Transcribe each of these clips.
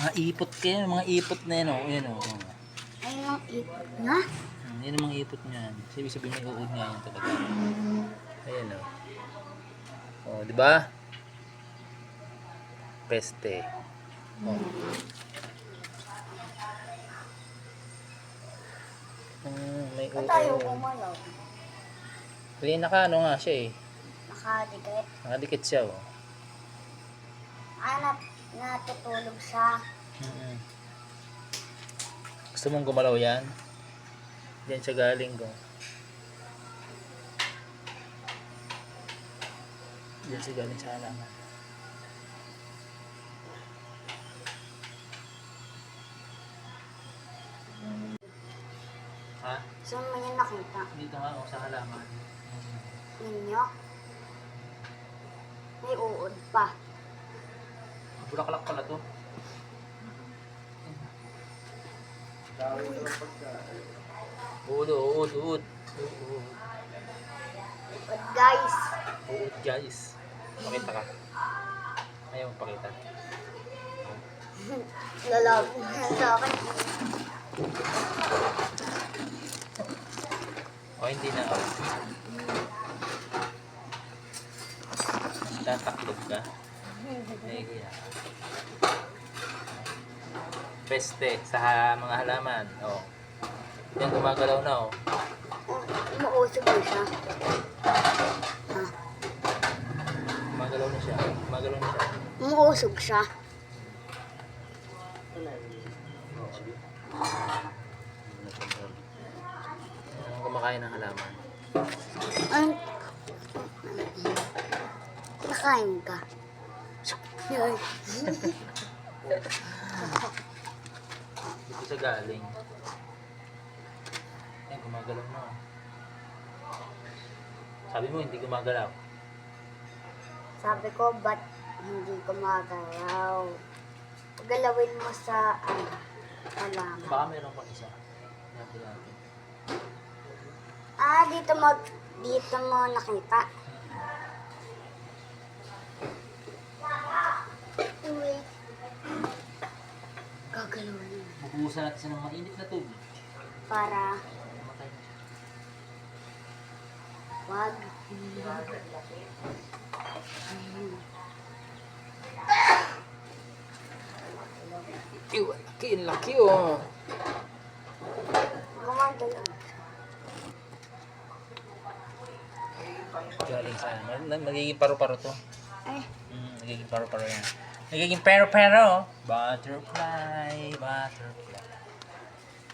Mga ipot kayo, mga ipot na yan, oh. Yan, oh. Ayun ang ipot na. Yan ang mga ipot niyan. Sabi sabihin may uod nga yan talaga. Ayan, oh. Oh, di ba? Peste. Oh. May Ba't tayo uod. gumalaw? Hindi, naka-ano nga siya eh. Nakadikit. Nakadikit siya, oh. Natutulog siya. Gusto mong gumalaw yan? Diyan siya galing ko. Diyan siya galing sa halaman. Ha? Saan mo niya nakita? Dito nga, oh, sa halaman. Ninyo? May uod pa. Bulaklak pala to. Uod, uod, uod. Uod. But guys, Uod, guys. Pakita ka. Ayaw pakita. lalab na sa akin. O, hindi na. Oh. Tataklog ka. Nahihiya. Peste sa mga halaman. Oh. Yan, gumagalaw na, oh. Umuusog na siya. Gumagalaw na siya. Gumagalaw na siya. Umuusog siya. Kumakain ng halaman. Ano? Nakain ka. Yun. Dito siya galing. Ayan, gumagalaw na. Sabi mo, hindi gumagalaw. Sabi ko, ba't hindi gumagalaw? Galawin mo sa, halaman. Baka mayroon pang isa. Natin natin. Dito mo nakita. Wait. Gagalawin mo. Bubuhusan natin siya ng mainit na tubig. Para Mamatay na siya. wag. Ew, laki, laki, oh. Gumagalaw. Galing sa magiging paro-paro to. Ay, Nagiging paro-paro yan. Nagiging pero-pero. Butterfly, butterfly.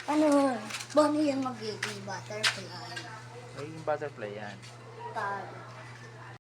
ano? Paano yan magiging butterfly? Nagiging butterfly yan. Pag